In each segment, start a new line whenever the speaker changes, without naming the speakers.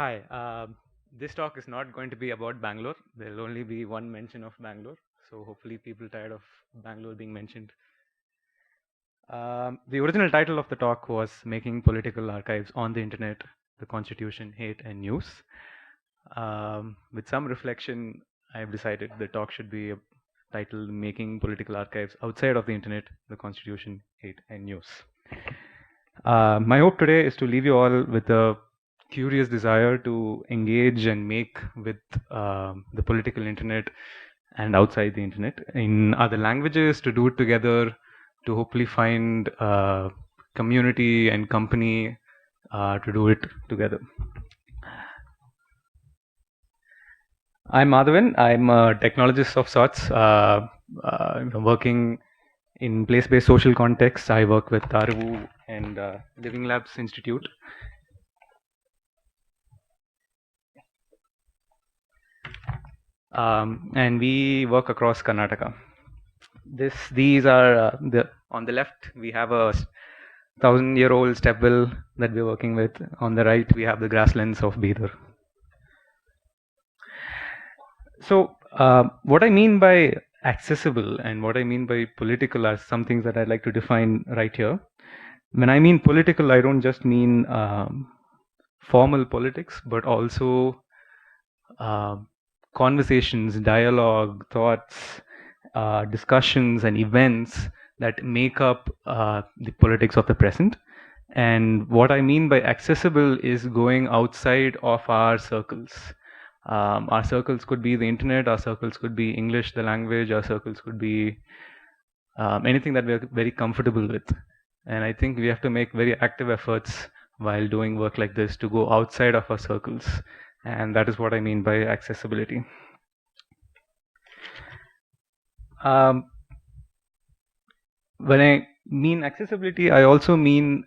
Hi, this talk is not going to be about Bangalore. There will only be one mention of Bangalore. So hopefully people tired of Bangalore being mentioned. The original title of the talk was Making Political Archives on the Internet, the Constitution, Hate and News. With some reflection, I've decided the talk should be titled Making Political Archives Outside of the Internet, the Constitution, Hate and News. My hope today is to leave you all with a curious desire to engage and make with the political internet and outside the internet in other languages, to do it together, to hopefully find community and company to do it together. I'm Adhavan. I'm a technologist of sorts, working in place-based social contexts. I work with Aruvu and Living Labs Institute. And we work across Karnataka. These are on the left we have a 1,000-year-old stepwell that we're working with. On the right we have the grasslands of Bidar. So what I mean by accessible and what I mean by political are some things that I'd like to define right here. When I mean political, I don't just mean formal politics, but also conversations, dialogue, thoughts, discussions and events that make up the politics of the present. And what I mean by accessible is going outside of our circles. Our circles could be the internet, our circles could be English, the language, our circles could be anything that we're very comfortable with. And I think we have to make very active efforts while doing work like this to go outside of our circles. And that is what I mean by accessibility. When I mean accessibility, I also mean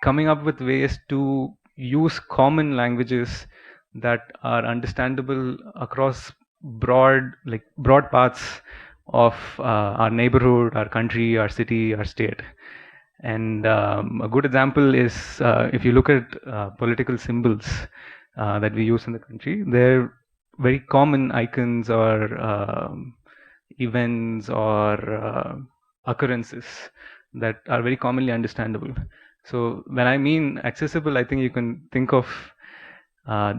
coming up with ways to use common languages that are understandable across broad paths of our neighborhood, our country, our city, our state. And a good example is if you look at political symbols that we use in the country, they're very common icons or events or occurrences that are very commonly understandable. So when I mean accessible, I think you can think of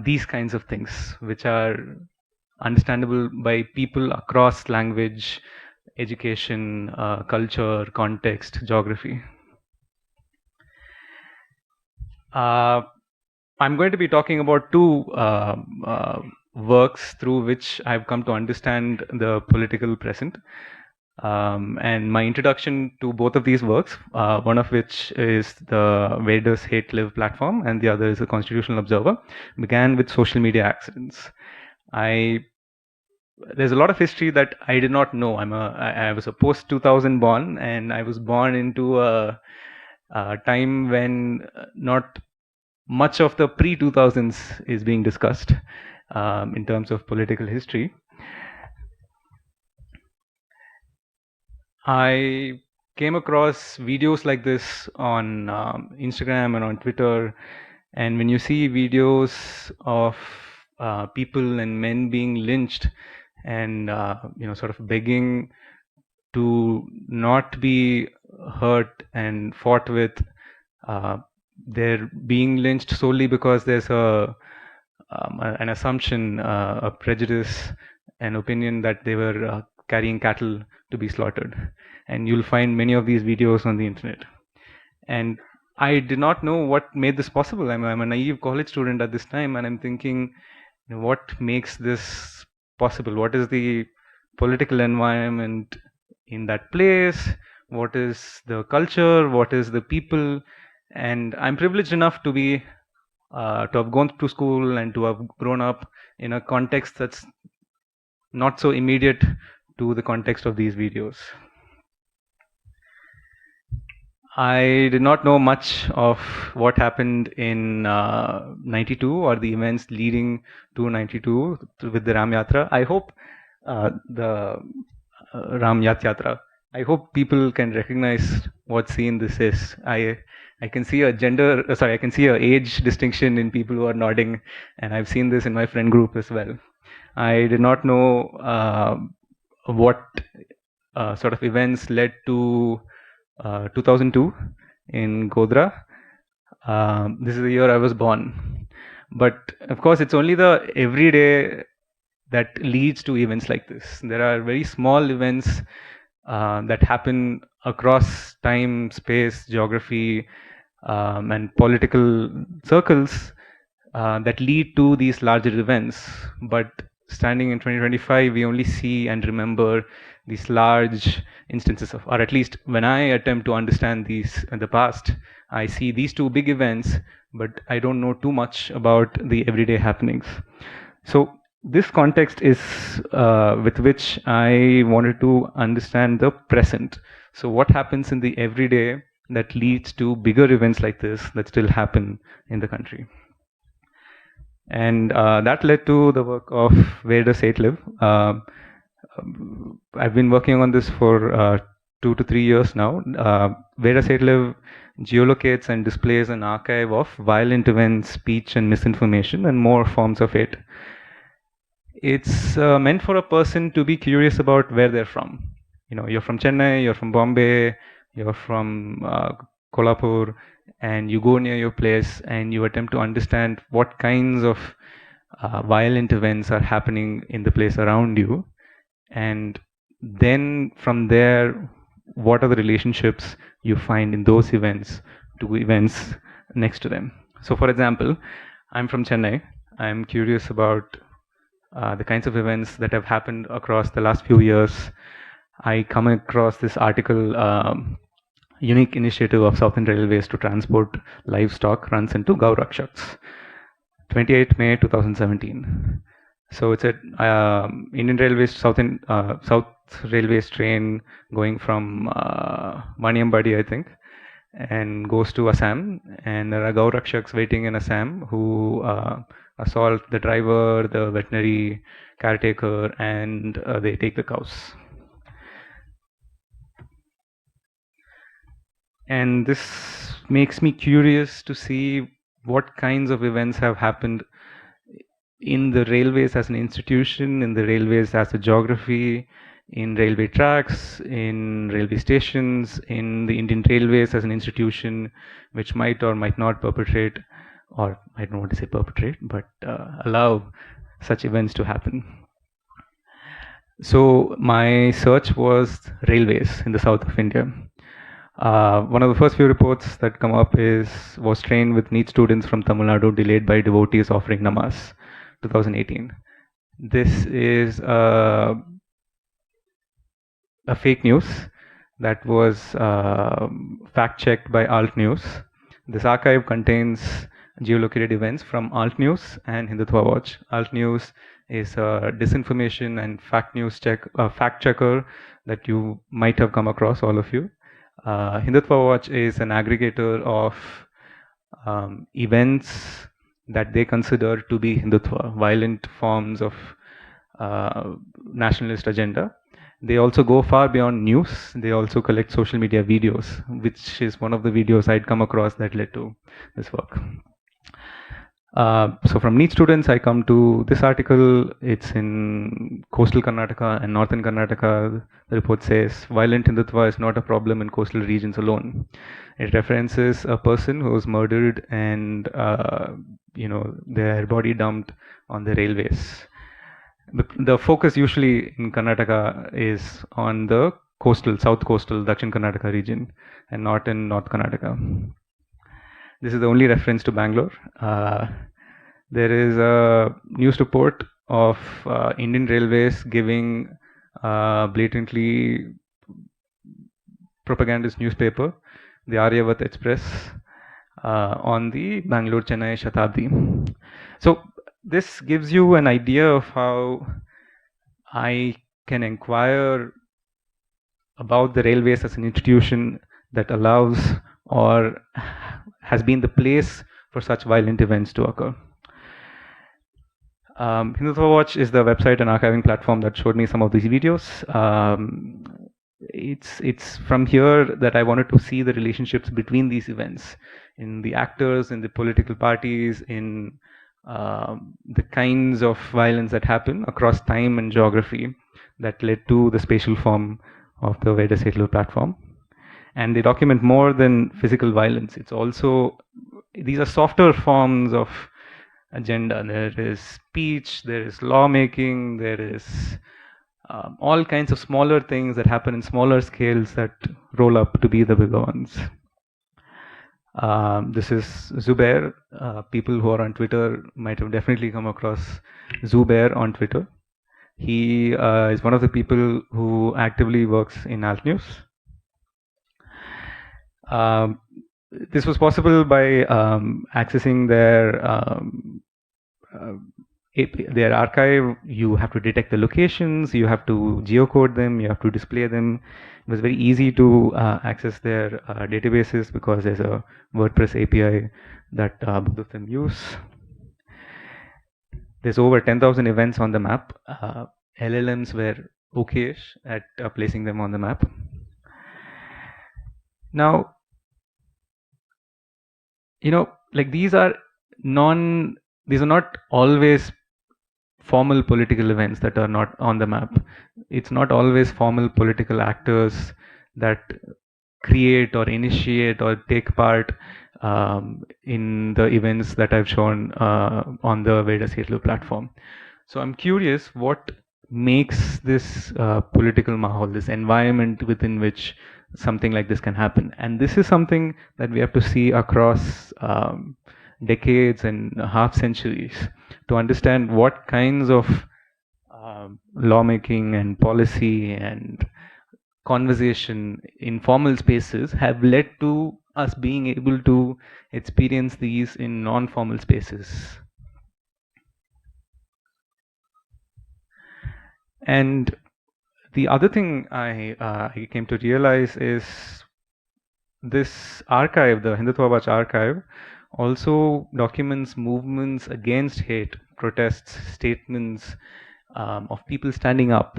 these kinds of things which are understandable by people across language, education, culture, context, geography. I'm going to be talking about two works through which I've come to understand the political present. And my introduction to both of these works, one of which is the Where Does Hate Live platform, and the other is the Constitutional Observer, began with social media accidents. There's a lot of history that I did not know. I was a post 2000 born, and I was born into a time when not much of the pre 2000s is being discussed in terms of political history. I came across videos like this on Instagram and on Twitter, and when you see videos of people and men being lynched and sort of begging to not be hurt and fought with, they're being lynched solely because there's an assumption, a prejudice, an opinion that they were carrying cattle to be slaughtered. And you'll find many of these videos on the internet. And I did not know what made this possible. I'm a naive college student at this time, and I'm thinking, what makes this possible? What is the political environment in that place? What is the culture? What is the people? And I'm privileged enough to be to have gone to school and to have grown up in a context that's not so immediate to the context of these videos. I did not know much of what happened in 92 or the events leading to 92 with the Ram Yatra. I hope the Ram Yat Yatra. I hope people can recognize what scene this is. I can see a I can see a age distinction in people who are nodding, and I've seen this in my friend group as well. I did not know what sort of events led to 2002 in Godra. This is the year I was born. But of course, it's only the everyday that leads to events like this. There are very small events that happen across time, space, geography, and political circles that lead to these larger events. But standing in 2025, we only see and remember these large instances of, or at least when I attempt to understand these in the past, I see these two big events, but I don't know too much about the everyday happenings. So this context is with which I wanted to understand the present. So what happens in the everyday that leads to bigger events like this that still happen in the country? And that led to the work of Where Does Hate Live? I've been working on this for 2 to 3 years now. Where Does Hate Live geolocates and displays an archive of violent events, speech and misinformation, and more forms of hate. It's meant for a person to be curious about where they're from. You know, you're from Chennai, you're from Bombay, you're from Kolhapur, and you go near your place and you attempt to understand what kinds of violent events are happening in the place around you. And then from there, what are the relationships you find in those events to events next to them? So, for example, I'm from Chennai. I'm curious about the kinds of events that have happened across the last few years. I come across this article, unique initiative of Southern Railways to transport livestock runs into Gaurakshaks, 28 May 2017. So it's a Indian Railways South Railways train going from Maniambadi, I think, and goes to Assam, and there are Gaurakshaks waiting in Assam who assault the driver, the veterinary caretaker, and they take the cows. And this makes me curious to see what kinds of events have happened in the railways as an institution, in the railways as a geography, in railway tracks, in railway stations, in the Indian Railways as an institution, which might or might not perpetrate, or I don't want to say perpetrate, but allow such events to happen. So my search was railways in the south of India. One of the first few reports that come up was trained with NEET students from Tamil Nadu delayed by devotees offering namas, 2018. This is a fake news that was fact-checked by Alt News. This archive contains geolocated events from Alt News and Hindutva Watch. Alt News is a disinformation and fact checker that you might have come across, all of you. Hindutva Watch is an aggregator of events that they consider to be Hindutva, violent forms of nationalist agenda. They also go far beyond news. They also collect social media videos, which is one of the videos I'd come across that led to this work. So from NEET students, I come to this article. It's in coastal Karnataka and northern Karnataka. The report says, violent Hindutva is not a problem in coastal regions alone. It references a person who was murdered and, their body dumped on the railways. The focus usually in Karnataka is on the south coastal Dakshin Karnataka region and not in North Karnataka. This is the only reference to Bangalore. There is a news report of Indian Railways giving blatantly propagandist newspaper, the Aryavat Express, on the Bangalore-Chennai Shatabdi. So this gives you an idea of how I can inquire about the railways as an institution that allows or has been the place for such violent events to occur. Hindutva Watch is the website and archiving platform that showed me some of these videos. it's from here that I wanted to see the relationships between these events, in the actors, in the political parties, in the kinds of violence that happen across time and geography that led to the spatial form of the Veda Settler platform. And they document more than physical violence. It's also, these are softer forms of agenda. There is speech, there is lawmaking, there is all kinds of smaller things that happen in smaller scales that roll up to be the bigger ones. This is Zubair. People who are on Twitter might have definitely come across Zubair on Twitter. He is one of the people who actively works in Alt News. This was possible by accessing their archive. You have to detect the locations, you have to geocode them, you have to display them. It was very easy to access their databases because there's a WordPress API that both of them use. There's over 10,000 events on the map. LLMs were okay-ish at placing them on the map. Now, like these are not always formal political events that are not on the map. It's not always formal political actors that create or initiate or take part in the events that I've shown on the Veda Settler platform. So I'm curious what makes this political mahal, this environment within which something like this can happen. And this is something that we have to see across decades and half centuries to understand what kinds of lawmaking and policy and conversation in formal spaces have led to us being able to experience these in non-formal spaces. And the other thing I came to realize is this archive, the Hindutva archive, also documents movements against hate, protests, statements of people standing up.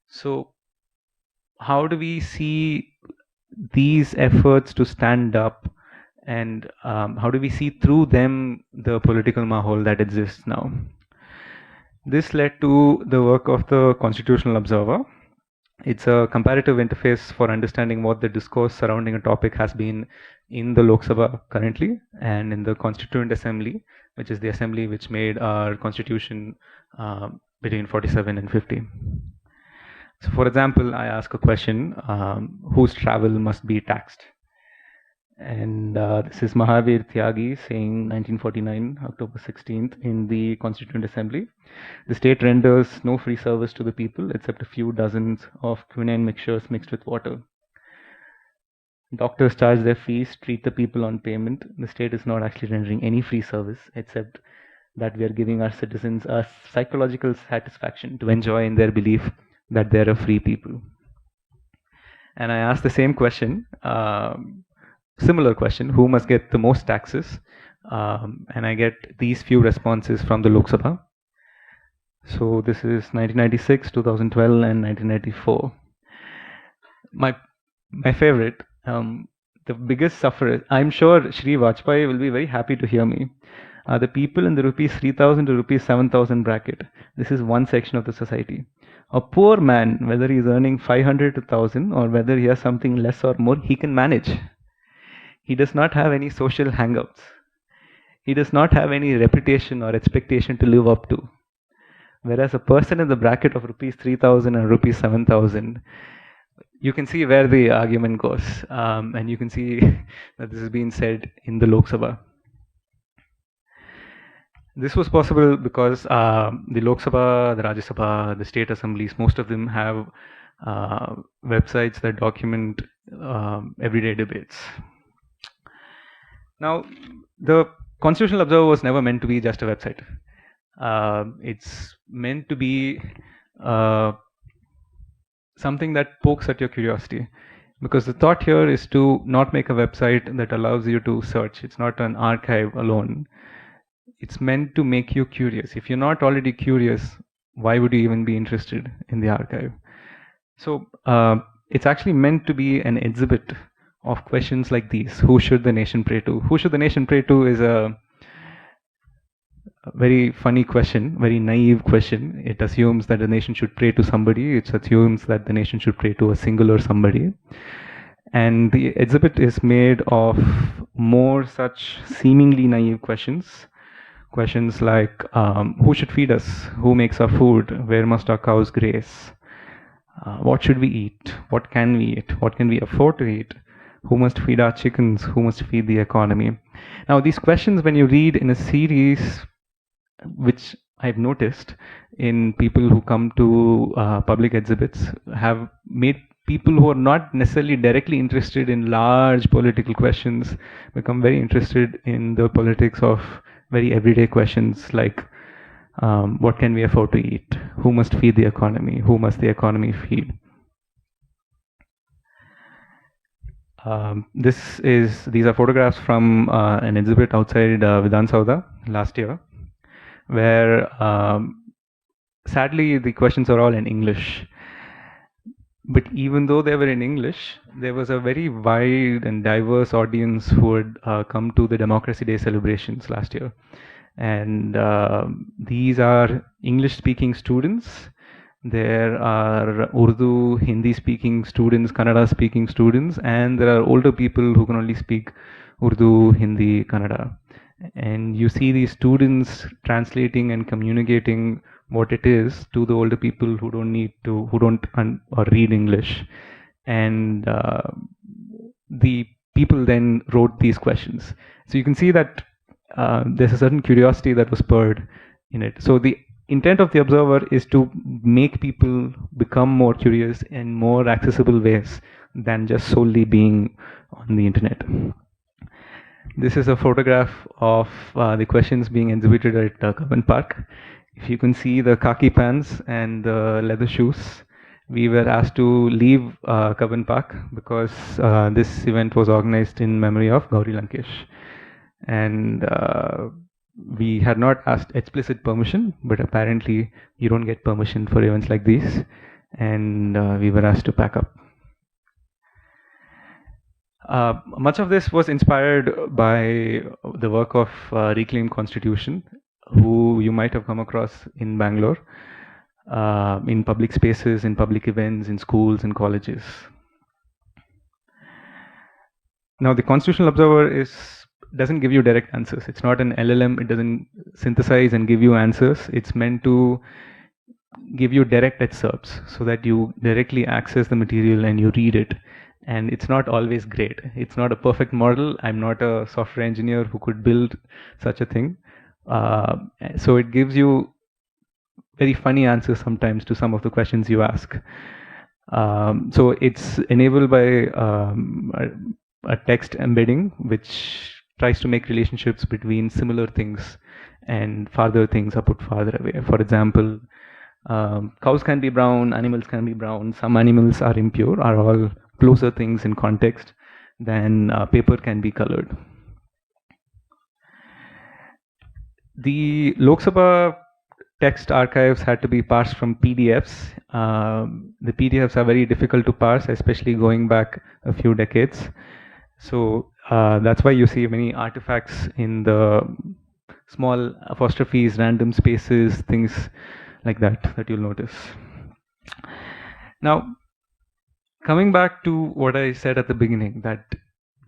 So how do we see these efforts to stand up, and how do we see through them the political mahal that exists now? This led to the work of the Constitutional Observer. It's a comparative interface for understanding what the discourse surrounding a topic has been in the Lok Sabha currently and in the Constituent Assembly, which is the assembly which made our constitution between 47 and 50. So for example, I ask a question, whose travel must be taxed? And this is Mahavir Tyagi saying 1949, October 16th, in the Constituent Assembly. The state renders no free service to the people except a few dozens of quinine mixtures mixed with water. Doctors charge their fees, treat the people on payment. The state is not actually rendering any free service except that we are giving our citizens a psychological satisfaction to enjoy in their belief that they're a free people. And I asked the same question, similar question, who must get the most taxes? And I get these few responses from the Lok Sabha. So this is 1996, 2012, and 1994. My favorite, the biggest sufferer, I'm sure Shri Vajpayee will be very happy to hear me, are the people in the rupees 3,000 to rupees 7,000 bracket. This is one section of the society. A poor man, whether he's earning 500 to 1,000 or whether he has something less or more, he can manage. He does not have any social hang-ups. He does not have any reputation or expectation to live up to. Whereas a person in the bracket of rupees 3,000 and rupees 7,000, you can see where the argument goes. And you can see that this is being said in the Lok Sabha. This was possible because the Lok Sabha, the Rajya Sabha, the state assemblies, most of them have websites that document everyday debates. Now, the Constitutional Observer was never meant to be just a website. It's meant to be something that pokes at your curiosity. Because the thought here is to not make a website that allows you to search. It's not an archive alone. It's meant to make you curious. If you're not already curious, why would you even be interested in the archive? So it's actually meant to be an exhibit of questions like these. Who should the nation pray to? Who should the nation pray to is a very funny question, very naive question. It assumes that the nation should pray to somebody. It assumes that the nation should pray to a singular somebody. And the exhibit is made of more such seemingly naive questions. Questions like who should feed us? Who makes our food? Where must our cows graze? What should we eat? What can we eat? What can we afford to eat? Who must feed our chickens? Who must feed the economy? Now, these questions, when you read in a series, which I've noticed in people who come to public exhibits, have made people who are not necessarily directly interested in large political questions become very interested in the politics of very everyday questions like what can we afford to eat? Who must feed the economy? Who must the economy feed? These are photographs from an exhibit outside Vidhan Sauda last year, where sadly the questions are all in English. But even though they were in English, there was a very wide and diverse audience who had come to the Democracy Day celebrations last year. And these are English-speaking students. There are Urdu, Hindi-speaking students, Kannada-speaking students, and there are older people who can only speak Urdu, Hindi, Kannada. And you see these students translating and communicating what it is to the older people who don't or read English. And the people then wrote these questions. So you can see that there's a certain curiosity that was spurred in it. So the intent of the observer is to make people become more curious in more accessible ways than just solely being on the internet. This is a photograph of the questions being exhibited at Kaban Park. If you can see the khaki pants and the leather shoes, we were asked to leave Kaban Park because this event was organized in memory of Gauri Lankesh. And we had not asked explicit permission, but apparently you don't get permission for events like these. And we were asked to pack up. Much of this was inspired by the work of Reclaim Constitution, who you might have come across in Bangalore, in public spaces, in public events, in schools and colleges. Now, the Constitutional Observer doesn't give you direct answers. It's not an LLM. It doesn't synthesize and give you answers. It's meant to give you direct excerpts so that you directly access the material and you read it. And it's not always great. It's not a perfect model. I'm not a software engineer who could build such a thing. So it gives you very funny answers sometimes to some of the questions you ask. So it's enabled by a text embedding, which tries to make relationships between similar things and farther things are put farther away. For example, cows can be brown, animals can be brown, some animals are impure, are all closer things in context than paper can be colored. The Lok Sabha text archives had to be parsed from PDFs. The PDFs are very difficult to parse, especially going back a few decades. So that's why you see many artifacts in the small apostrophes, random spaces, things like that you'll notice. Now, coming back to what I said at the beginning, that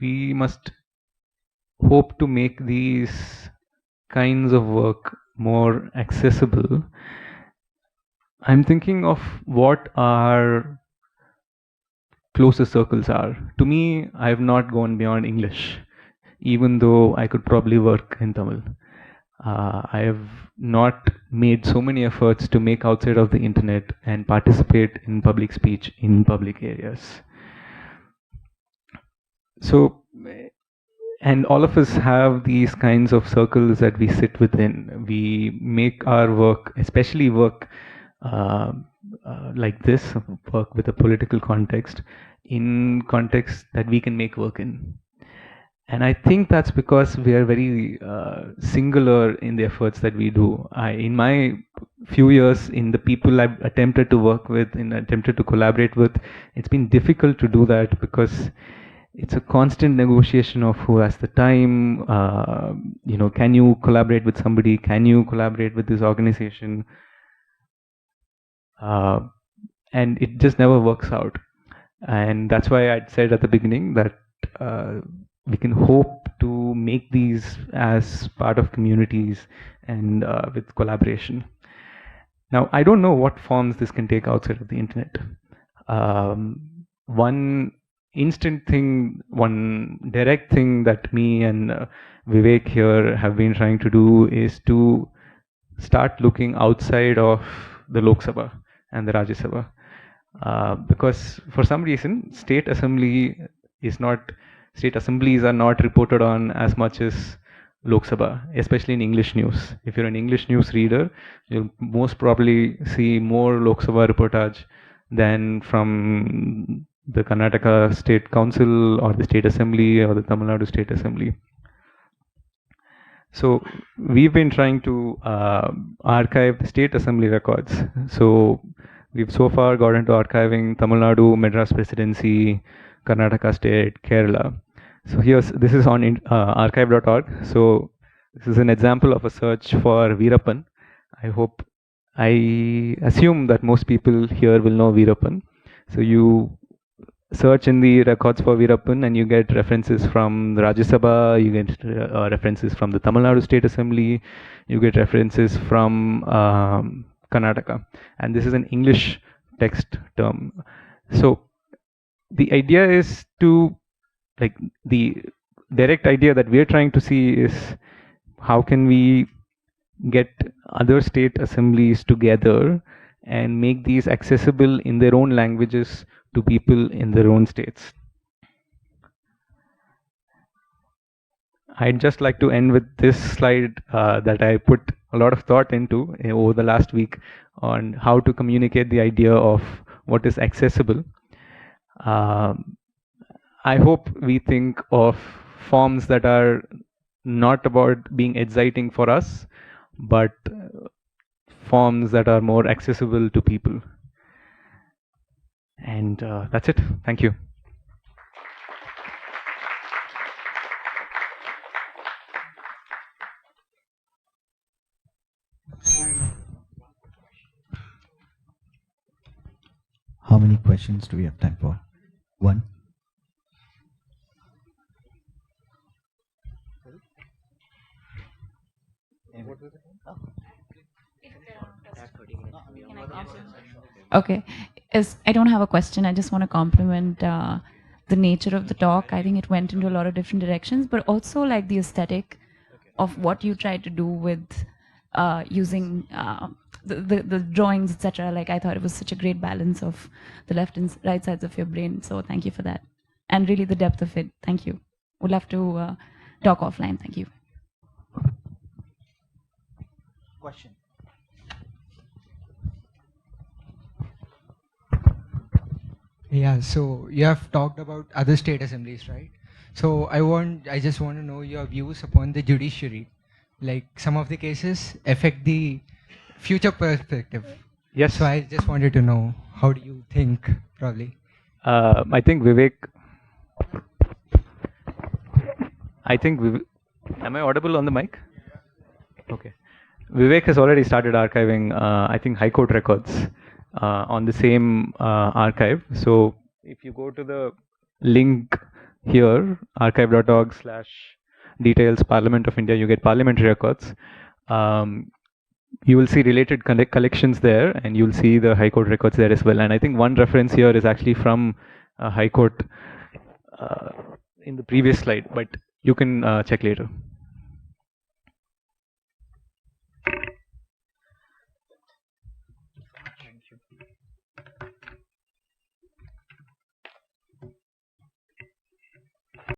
we must hope to make these kinds of work more accessible. I'm thinking of what our closer circles are. To me, I have not gone beyond English, even though I could probably work in Tamil. I have not made so many efforts to make outside of the internet and participate in public speech in public areas. So, and all of us have these kinds of circles that we sit within. We make our work, especially work like this, work with a political context, in context that we can make work in. And I think that's because we are very singular in the efforts that we do. In my few years, in the people I've attempted to work with, and attempted to collaborate with, it's been difficult to do that because it's a constant negotiation of who has the time. Can you collaborate with somebody? Can you collaborate with this organization? And it just never works out. And that's why I'd said at the beginning that we can hope to make these as part of communities and with collaboration. Now, I don't know what forms this can take outside of the internet. One instant thing, one direct thing that me and Vivek here have been trying to do is to start looking outside of the Lok Sabha and the Rajya Sabha. Because for some reason, state assemblies are not reported on as much as Lok Sabha, especially in English news. If you're an English news reader, you'll most probably see more Lok Sabha reportage than from the Karnataka State Council or the State Assembly or the Tamil Nadu State Assembly. So we've been trying to archive the State Assembly records. So we've so far got into archiving Tamil Nadu, Madras Presidency, Karnataka State, Kerala. So this is on archive.org. So this is an example of a search for Veerappan. I assume that most people here will know Veerappan. So you search in the records for Veerappan and you get references from the Rajya Sabha, you get references from the Tamil Nadu State Assembly, you get references from Karnataka. And this is an English text term. So the idea is the direct idea that we're trying to see is how can we get other state assemblies together and make these accessible in their own languages to people in their own states. I'd just like to end with this slide that I put a lot of thought into over the last week on how to communicate the idea of what is accessible. I hope we think of forms that are not about being exciting for us, but forms that are more accessible to people. And that's it. Thank you.
How many questions do we have time for? One?
Okay. I don't have a question. I just want to compliment the nature of the talk. I think it went into a lot of different directions, but also like the aesthetic of what you tried to do with using the drawings, etc. Like I thought it was such a great balance of the left and right sides of your brain. So thank you for that. And really the depth of it. Thank you. Would love to talk offline. Thank you.
Question.
Yeah, so you have talked about other state assemblies, right? So I just want to know your views upon the judiciary. Like some of the cases affect the future perspective.
Yes.
So I just wanted to know, how do you think, probably?
I think Vivek. Am I audible on the mic? Okay. Vivek has already started archiving, I think, High Court records on the same archive. So if you go to the link here, archive.org/details Parliament of India, you get parliamentary records. You will see related collections there, and you'll see the High Court records there as well. And I think one reference here is actually from High Court in the previous slide, but you can check later.